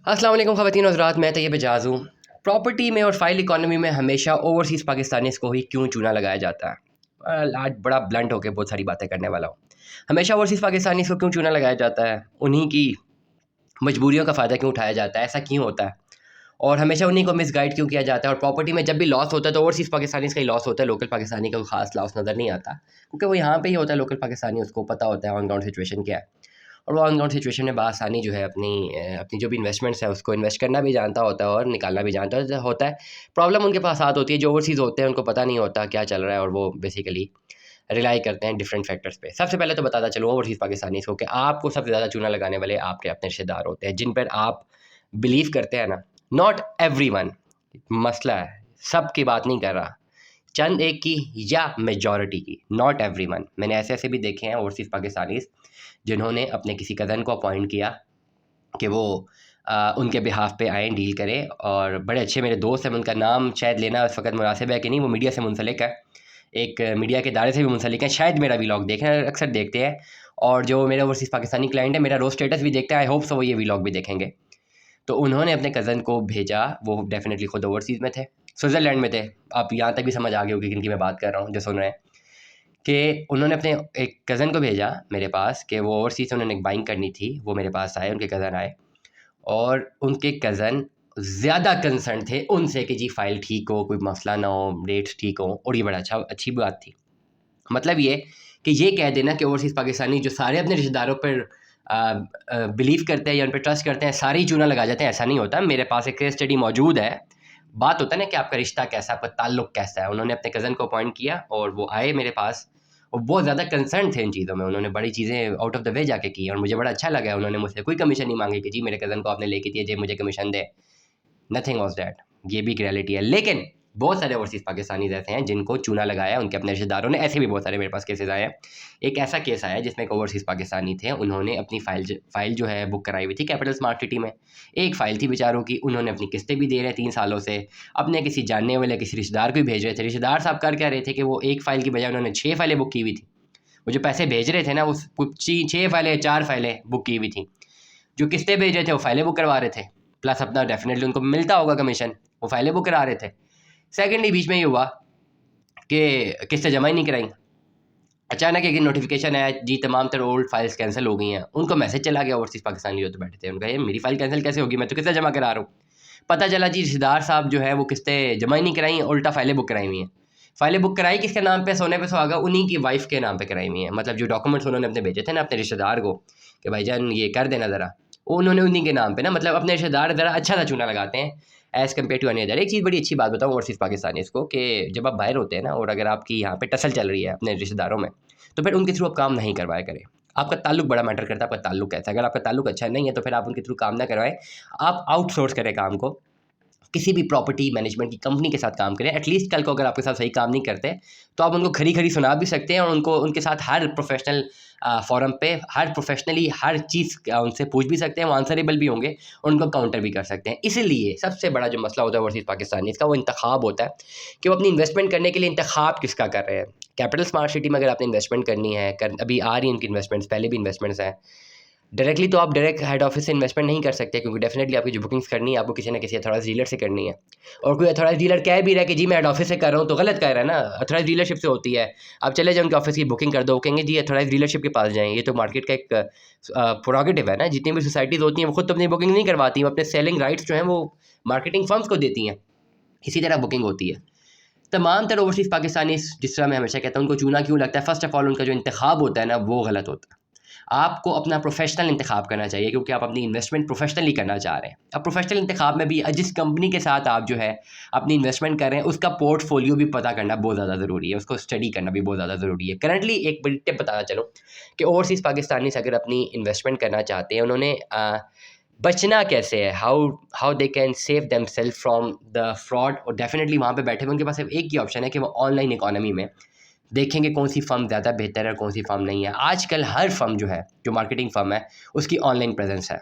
अस्सलाम वालेकुम ख़वातीन और हज़रात, मैं तैयब एजाज़ हूँ। प्रॉपर्टी में और फ़ाइल इकॉनमी में हमेशा ओवरसीज़ पाकिस्तानीज़ को ही क्यों चूना लगाया जाता है? आज बड़ा ब्लंट होकर बहुत सारी बातें करने वाला हूँ। हमेशा ओवरसीज़ पाकिस्तानीज़ को क्यों चूना लगाया जाता है? उन्हीं की मजबूरियों का फ़ायदा क्यों उठाया जाता है? ऐसा क्यों होता है? और हमेशा उन्हीं को मिसगाइड क्यों किया जाता है? और प्रॉपर्टी में जब भी लॉस होता है तो ओवरसीज़ पाकिस्तानीज़ का ही लॉस होता है, लोकल पाकिस्तानी का कोई ख़ास लॉस नज़र नहीं आता, क्योंकि वो यहाँ पे ही होता है। लोकल पाकिस्तानी, उसको पता होता है ऑन ग्राउंड सिचुएशन क्या है। और वो ऑन ग्राउंड सिचुएशन में बआसानी जो है अपनी जो भी इन्वेस्टमेंट्स है उसको इन्वेस्ट करना भी जानता होता है और निकालना भी जानता होता है। प्रॉब्लम उनके पास साथ होती है, जो ओवरसीज़ होते हैं उनको पता नहीं होता क्या चल रहा है, और वो बेसिकली रिलाई करते हैं डिफरेंट फैक्टर्स पे। सबसे पहले तो बताता चलूँ ओवरसीज़ पाकिस्तानीज़ को कि आपको सबसे ज़्यादा चूना लगाने वाले आपके अपने रिश्तेदार होते हैं, जिन पर आप बिलीव करते हैं ना। नॉट एवरीवन, मसला है, सब की बात नहीं कर रहा, चंद एक की या मेजॉरिटी की। नॉट एवरीवन, मैंने ऐसे ऐसे भी देखे हैं ओवरसीज़ पाकिस्तानीज़ जिन्होंने अपने किसी कज़न को अपॉइंट किया कि वो उनके बिहाफ़ पे आएँ, डील करें। और बड़े अच्छे मेरे दोस्त हैं, उनका नाम शायद लेना इस वक़्त मुनासिब है कि नहीं, वो मीडिया से मुंसलिक है, एक मीडिया के इदारे से भी मुंसलिक है, शायद मेरा व्लॉग देखें, अक्सर देखते हैं। और जो मेरा ओवरसीज़ पाकिस्तानी क्लाइंट है, मेरा रोज़ स्टेटस भी देखता है, आई होप सो वो ये व्लॉग भी देखेंगे। तो उन्होंने अपने कज़न को भेजा, वो डेफ़िनेटली खुद ओवरसीज़ में थे, स्विट्ज़रलैंड में थे। आप यहाँ तक भी समझ आ गए होगी किन की मैं बात कर रहा हूँ, जो सुन रहे हैं, कि उन्होंने अपने एक कज़न को भेजा मेरे पास कि वो ओवरसीज़ से उन्होंने एक बाइंग करनी थी। वो मेरे पास आए, उनके कज़न आए, और उनके कज़न ज़्यादा कंसर्न थे उनसे कि जी फ़ाइल ठीक हो, कोई मसला ना हो, रेट्स ठीक हों। और ये बड़ा अच्छी बात थी। मतलब ये कि ये कह देना कि ओवरसीज़ पाकिस्तानी जो सारे अपने रिश्तेदारों पर बिलीव करते हैं या उन पे ट्रस्ट करते हैं, सारे ही चूना लगा जाते हैं, ऐसा नहीं होता। मेरे पास एक केस स्टडी मौजूद है। बात होता है ना कि आपका रिश्ता कैसा है, आपका ताल्लुक कैसा है। उन्होंने अपने कज़न को अपॉइंट किया और वो आए मेरे पास, और बहुत ज़्यादा कंसर्न थे इन चीज़ों में। उन्होंने बड़ी चीज़ें आउट ऑफ द वे जाके की, और मुझे बड़ा अच्छा लगा। उन्होंने मुझसे कोई कमीशन नहीं मांगी कि जी मेरे कज़न को आपने लेके दिए, जी मुझे commission they. Nothing was that. ये भी एक रियलिटी है। लेकिन बहुत सारे ओवरसीज़ पाकिस्तानीज़ ऐसे हैं जिनको चूना लगाया उनके अपने रिश्तेदारों ने। ऐसे भी बहुत सारे मेरे पास केसेज़ आए हैं। एक ऐसा केस आया जिसमें एक ओवरसीज़ पाकिस्तानी थे, उन्होंने अपनी फ़ाइल जो है बुक कराई हुई थी कैपिटल स्मार्ट सिटी में। एक फ़ाइल थी बेचारों की, उन्होंने अपनी किस्तें भी दे रहे 3 सालों से, अपने किसी जानने वाले किसी रिश्तेदार को भी भेज रहे थे। रिश्तेदार साहब कर क्या रहे थे कि वो एक फ़ाइल की बजाय उन्होंने 6 फ़ाइलें बुक की हुई थी। वो जो पैसे भेज रहे थे ना, वो 6 फ़ाइलें, 4 फ़ाइलें बुक की हुई थी। जो किस्तें भेज रहे थे वो फ़ाइलें बुक करवा रहे थे, प्लस अपना डेफ़िनेटली उनको मिलता होगा कमीशन, वो फ़ाइलें बुक करा रहे थे। सेकंडली बीच में ये हुआ कि किस्तें जमा ही नहीं कराई। अचानक एक दिन नोटिफिकेशन आया, जी तमाम तर ओल्ड फाइल्स कैंसिल हो गई हैं। उनको मैसेज चला गया ओवरसीज़ पाकिस्तानी जो तो बैठे थे, उनका ये मेरी फ़ाइल कैंसिल कैसे होगी, मैं तो किस्तें जमा करा रहा हूँ। पता चला जी रिश्तेदार साहब जो है वो किस्तें जमा ही नहीं कराई, उल्टा फ़ाइलें बुक कराई हुई हैं। फ़ाइलें बुक कराई किसके नाम पे, सोने पे सुहागा, उन्हीं की वाइफ़ के नाम पे कराई हुई हैं। मतलब जो डॉक्यूमेंट्स उन्होंने अपने भेजे थे ना अपने रिश्तेदार को कि भाईजान ये कर देना ज़रा, वो उन्होंने उन्हीं के नाम पे ना, मतलब अपने रिश्तेदार ज़रा अच्छा सा चूना लगाते हैं as compared to any other. एक चीज़ बड़ी अच्छी बात बताऊँ ओवरसीज़ पाकिस्तानीज़ को, कि जब आप बाहर होते हैं ना और अगर आपकी यहाँ पे टसल चल रही है अपने रिश्तेदारों में, तो फिर उनके थ्रू आप काम नहीं करवाया करें। आपका ताल्लुक बड़ा मैटर करता है, आपका ताल्लुक कैसा है। अगर आपका ताल्लुक अच्छा नहीं है तो फिर आप उनके थ्रू काम ना करवाएँ। आप आउटसोर्स करें काम को, किसी भी प्रॉपर्टी मैनेजमेंट की कंपनी के साथ काम करें। एटलीस्ट कल को अगर आपके साथ सही काम नहीं करते, तो आप उनको खरी-खरी सुना भी सकते हैं, और उनको उनके साथ हर प्रोफ़ेशनल फ़ोरम पे हर प्रोफ़ेशनली हर चीज़ उनसे पूछ भी सकते हैं, वो आंसरेबल भी होंगे, और उनको काउंटर भी कर सकते हैं। इसीलिए सबसे बड़ा जो मसला होता है ओवरसीज़ पाकिस्तानीज़ का, वो इंतख़ाब होता है कि वो अपनी इन्वेस्टमेंट करने के लिए इंतख़ाब किसका कर रहे हैं। कैपिटल स्मार्ट सिटी में अगर आपने इन्वेस्टमेंट करनी है, अभी आ रही है उनकी इन्वेस्टमेंट्स, पहले भी इन्वेस्टमेंट्स हैं। डायरेक्टली तो आप डायरेक्ट हेड ऑफिस से इन्वेस्टमेंट नहीं कर सकते, क्योंकि डेफिनेटली आपकी जो बुकिंग्स करनी है आपको किसी न किसी अथॉराइज़ डीलर से करनी है। और कोई अथॉराइज़ डीलर कह भी रहा है कि जी मैं हेड ऑफिस से कर रहा हूँ, तो गलत कह रहा है ना। अथॉराइज़ डीलरशिप से होती है। आप चले जाओ उनके ऑफिस की बुकिंग कर दो, वो कहेंगे जी अथॉराइज़ डीलरशिप के पास जाएँ। ये तो मार्केट का एक प्रोरोगेटिव है ना। जितनी भी सोसाइटीज़ होती हैं वो खुद तो अपनी बुकिंग नहीं करवाती, वो अपने सेलिंग राइट्स जो हैं वो मार्केटिंग फर्म्स को देती हैं। इसी तरह बुकिंग होती है। तमाम तरह ओवरसीज़ पाकिस्तानी, जिस तरह मैं हमेशा कहता हूँ, उनको चूना क्यों लगता है? फ़र्स्ट ऑफ़ ऑल उनका जो इंतख़ाब होता है ना, वो गलत होता है। आपको अपना प्रोफ़ेशनल इंतख़ाब करना चाहिए, क्योंकि आप अपनी इन्वेस्टमेंट प्रोफ़ेशनली करना चाह रहे हैं। अब प्रोफ़ेशनल इंतख़ाब में भी जिस कंपनी के साथ आप जो है अपनी इन्वेस्टमेंट कर रहे हैं, उसका पोर्टफोलियो भी पता करना बहुत ज़्यादा ज़रूरी है, उसको स्टडी करना भी बहुत ज़्यादा ज़रूरी है। करंटली एक बड़ी टिप बताना चलूँ कि ओवरसीज़ पाकिस्तानी अगर अपनी इन्वेस्टमेंट करना चाहते हैं, उन्होंने बचना कैसे है, how how they can save themselves from the fraud. और डेफिनेटली वहाँ पे बैठे हुए उनके पास सिर्फ एक ही ऑप्शन है कि वो ऑनलाइन इकोनॉमी में देखेंगे कौन सी फ़र्म ज़्यादा बेहतर है और कौन सी फ़र्म नहीं है। आजकल हर फ़र्म जो है, जो मार्केटिंग फ़र्म है, उसकी ऑनलाइन प्रेजेंस है।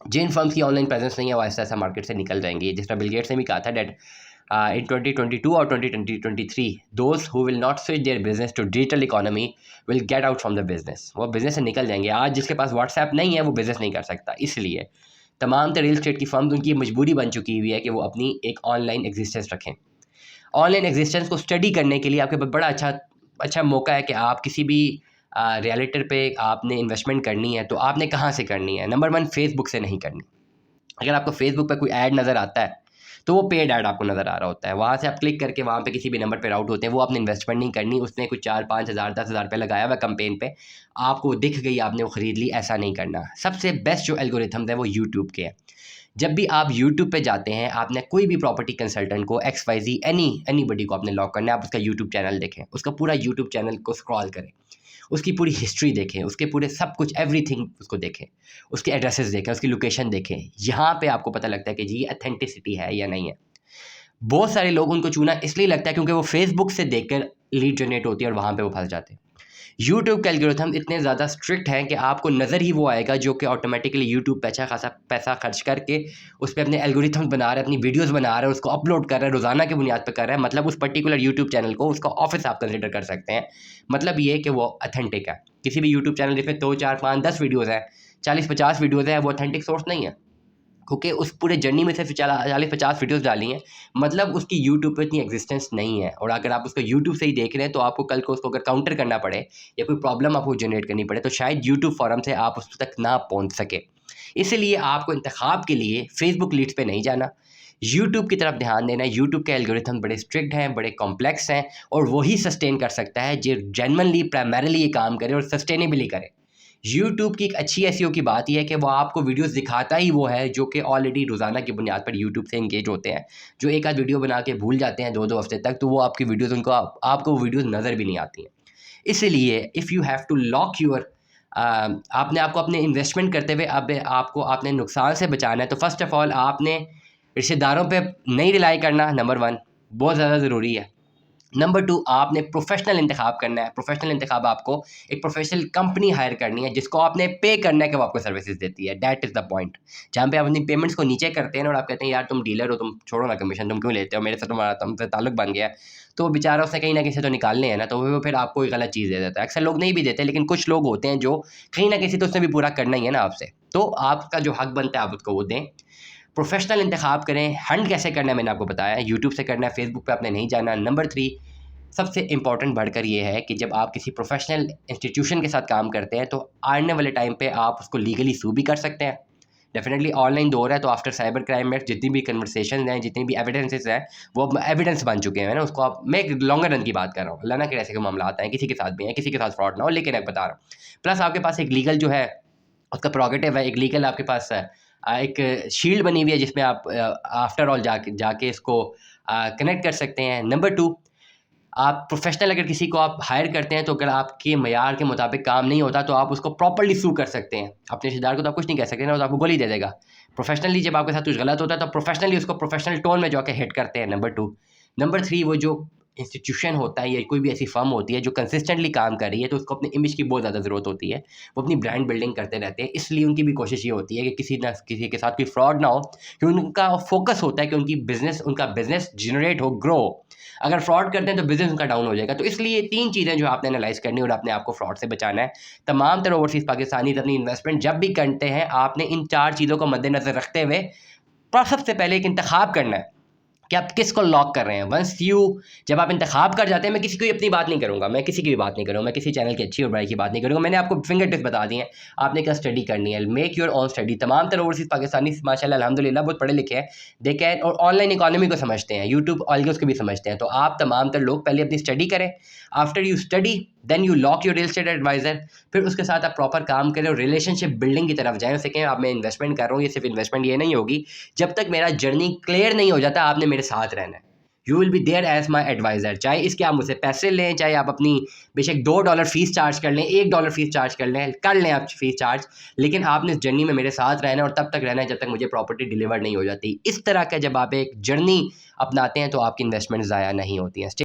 जिन फर्म्स की ऑनलाइन प्रेजेंस नहीं है, वो ऐसा-ऐसा मार्केट से निकल जाएँगी। जिस तरह बिल गेट्स ने भी कहा था दैट इन 2022 और 2023 those who will not switch their business to digital economy will get out from the business. वो बिज़नेस से निकल जाएँगे। आज जिसके पास व्हाट्सऐप नहीं है, वो बिज़नेस नहीं कर सकता। इसलिए तमाम तर रियल एस्टेट की फर्म्स उनकी मजबूरी बन चुकी हुई है कि वो अपनी एक ऑनलाइन एग्जिस्टेंस रखें। ऑनलाइन एग्जिस्टेंस को स्टडी करने के लिए आपके पास बड़ा अच्छा मौका है कि आप किसी भी रियलिटर पे आपने इन्वेस्टमेंट करनी है तो आपने कहाँ से करनी है। नंबर 1, फेसबुक से नहीं करनी। अगर आपको फेसबुक पे कोई ऐड नज़र आता है तो वो पेड ऐड आपको नज़र आ रहा होता है, वहाँ से आप क्लिक करके वहाँ पे किसी भी नंबर पे राउट होते हैं, वो आपने इन्वेस्टमेंट नहीं करनी। उसने कुछ 4-5 हज़ार 10 हज़ार रुपये लगाया हुआ कैंपेन पे, आपको दिख गई आपने वो ख़रीद ली, ऐसा नहीं करना। सबसे बेस्ट जो एल्गोरिथम्स है वो यूट्यूब के हैं। जब भी आप यूट्यूब पे जाते हैं, आपने कोई भी प्रॉपर्टी कंसल्टेंट को XYZ एनीबडी को आपने लॉक करना है, आप उसका यूट्यूब चैनल देखें, उसका पूरा यूट्यूब चैनल को स्क्रॉल करें, उसकी पूरी हिस्ट्री देखें, उसके पूरे सब कुछ एवरीथिंग उसको देखें, उसके एड्रेसेस देखें, उसकी लोकेशन देखें। यहाँ पे आपको पता लगता है कि जी ये अथेंटिसिटी है या नहीं है। बहुत सारे लोग उनको चुना इसलिए लगता है क्योंकि वो फेसबुक से देखकर लीड जनरेट होती है और वहाँ पे वो फंस जाते हैं। यूट्यूब के एल्गोरिथम इतने ज़्यादा स्ट्रिक्ट हैं कि आपको नज़र ही वो आएगा जो कि ऑटोमेटिकली यूट्यूब पे अच्छा खासा पैसा खर्च करके उस पर अपने एल्गोरिथम बना रहा है, अपनी वीडियोस बना रहा है, उसको अपलोड कर रहा है, रोज़ाना की बुनियाद पर कर रहा है। मतलब उस पर्टिकुलर यूट्यूब चैनल को उसका ऑफिस आप कंसिडर कर सकते हैं। मतलब ये कि वो अथेंटिक है। किसी भी यूट्यूब चैनल जिसमें 2, 4, 5, 10 वीडियोज़ हैं, 40-50 वीडियोज़ हैं, वो अथेंटिक सोर्स नहीं है, क्योंकि उस पूरे जर्नी में सिर्फ 40-50 वीडियोस डाली हैं। मतलब उसकी यूट्यूब पे इतनी एग्जिस्टेंस नहीं है। और अगर आप उसको यूट्यूब से ही देख रहे हैं तो आपको कल को उसको अगर काउंटर करना पड़े या कोई प्रॉब्लम आपको जनरेट करनी पड़े तो शायद यूट्यूब फोरम से आप उस तक ना पहुंच सके। इसलिए आपको इंतखाब के लिए फेसबुक लीड्स पे नहीं जाना, यूट्यूब की तरफ ध्यान देना है। यूट्यूब के एल्गोरिथम बड़े स्ट्रिक्ट हैं, बड़े कॉम्प्लेक्स हैं और वही सस्टेन कर सकता है जो जेन्युइनली प्राइमरीली ये काम करे और सस्टेनेबली करे। यूट्यूब की एक अच्छी एसईओ की बात यह है कि वो आपको वीडियोस दिखाता ही वो है जो कि ऑलरेडी रोज़ाना की बुनियाद पर यूट्यूब से इंगेज होते हैं। जो एक आध वीडियो बना के भूल जाते हैं 2-2 हफ्ते तक, तो वो आपकी वीडियोस उनको आपको वो वीडियोस नज़र भी नहीं आती हैं। इसलिए if you have to lock your आपने आपको अपने इन्वेस्टमेंट करते हुए अब आपको आपने नुकसान से बचाना है तो फ़र्स्ट ऑफ़ ऑल आपने रिश्तेदारों पे नहीं रिलाई करना। नंबर 1 बहुत ज़्यादा ज़रूरी है। नंबर 2, आपने प्रोफेशनल इंतखाब करना है। प्रोफेशनल इंतखाब आपको एक प्रोफेशनल कंपनी हायर करनी है जिसको आपने पे करना है कि वो आपको सर्विसेज देती है। That is the point. जहाँ पे आप अपनी पेमेंट्स को नीचे करते हैं और आप कहते हैं यार तुम डीलर हो, तुम छोड़ो ना कमीशन, तुम क्यों लेते हो, मेरे से तुम्हारा तुमसे ताल्लुक बन गया है। तो वो बेचारा उसने कहीं ना कहीं से तो निकालने हैं ना, तो वो फिर आपको एक गलत चीज़ दे देता है। अक्सर लोग नहीं भी देते, लेकिन कुछ लोग होते हैं जो कहीं ना कहीं तो उसने भी पूरा करना ही है ना आपसे, तो आपका जो हक बनता है आप उसको वो दें। प्रोफेशनल इंतखाब करें। हंड कैसे करना है मैंने आपको बताया, यूट्यूब से करना है, फेसबुक पे आपने नहीं जाना। नंबर 3, सबसे इम्पॉर्टेंट बढ़कर ये है कि जब आप किसी प्रोफेशनल इंस्टीट्यूशन के साथ काम करते हैं तो आने वाले टाइम पे आप उसको लीगली सू भी कर सकते हैं। डेफिनेटली ऑनलाइन दौर है तो आफ्टर साइबर क्राइम एक्ट जितनी भी कन्वर्सेशन हैं, जितनी भी एविडेंसेस हैं, वो अब एविडेंस बन चुके हैं ना। उसको आप, मैं एक लॉन्गर रन की बात कर रहा हूँ, अल्लाह ना करे ऐसे के मामला आता है, किसी के साथ भी हैं, किसी के साथ फ्रॉड ना हो, लेकिन मैं बता रहा हूँ। प्लस आपके पास एक लीगल जो है उसका प्रोगेटिव है, एक लीगल आपके पास है, एक शील्ड बनी हुई है जिसमें आप आफ्टर ऑल जाके इसको कनेक्ट कर सकते हैं। नंबर 2, आप प्रोफेशनल अगर किसी को आप हायर करते हैं तो अगर आपके मयार के मुताबिक काम नहीं होता तो आप उसको प्रॉपर्ली सू कर सकते हैं। अपने रिश्तेदार को तो आप कुछ नहीं कह सकते ना, तो आपको गोली दे देगा। प्रोफेशनली जब आपके साथ कुछ गलत होता है तो प्रोफेशनली उसको प्रोफेशनल टोन में जाके हिट करते हैं। नंबर 2। नंबर 3, वो जो इंस्टीट्यूशन होता है या कोई भी ऐसी फर्म होती है जो कंसिस्टेंटली काम कर रही है तो उसको अपने इमेज की बहुत ज़्यादा ज़रूरत होती है। वो अपनी ब्रांड बिल्डिंग करते रहते हैं, इसलिए उनकी भी कोशिश ये होती है कि किसी के साथ कोई फ्रॉड ना हो, कि उनका फोकस होता है कि उनका बिजनेस जनरेट हो, ग्रो। अगर फ्रॉड करते हैं तो बिजनेस उनका डाउन हो जाएगा। तो इसलिए 3 चीज़ें जो आपने एनालाइज करनी है और अपने आप को फ्रॉड से बचाना है। तमाम तरह ओवरसीज़ पाकिस्तानी अपनी इन्वेस्टमेंट जब भी करते हैं आपने इन 4 चीज़ों को मद्देनज़र रखते हुए सबसे पहले एक इंतखाब करना है कि आप किसको लॉक कर रहे हैं। जब आप इंतखाब कर जाते हैं, मैं किसी की अपनी बात नहीं करूँगा, मैं किसी की भी बात नहीं करूँगा, मैं किसी चैनल की अच्छी और बुराई की बात नहीं करूँगा। मैंने आपको फिंगर टिप्स बता दिए हैं, आपने क्या स्टडी करनी है। Make your own study. तमाम तरह ओवरसीज़ पाकिस्तानी माशाल्लाह अल्हम्दुलिल्लाह बहुत पढ़े लिखे हैं, दे कैन, और ऑनलाइन इकोनॉमी को समझते हैं, यूट्यूब ऑलगोस को भी समझते हैं। तो आप तमाम तरह लोग पहले अपनी स्टडी करें। After you study then you lock your real estate advisor. फिर उसके साथ आप प्रॉपर काम करें और रिलेशनशिप बिल्डिंग की तरफ जाएँ। उसे कहें आप, मैं इन्वेस्टमेंट कर रहा हूँ, ये सिर्फ इन्वेस्टमेंट ये नहीं होगी, जब तक मेरा जर्नी क्लियर नहीं हो जाता आपने मेरे साथ रहना है। You will be there as my advisor. चाहे इसके आप मुझसे पैसे लें, चाहे आप अपनी बेशक $2 फीस चार्ज कर लें, $1 फीस चार्ज कर लें आप फीस चार्ज, लेकिन आपने इस जर्नी में मेरे साथ रहना है और तब तक रहना है जब तक मुझे प्रॉपर्टी डिलीवर नहीं हो जाती। इस तरह का जब आप एक जर्नी अपनाते हैं तो आपकी इन्वेस्टमेंट ज़ाया नहीं होती हैं।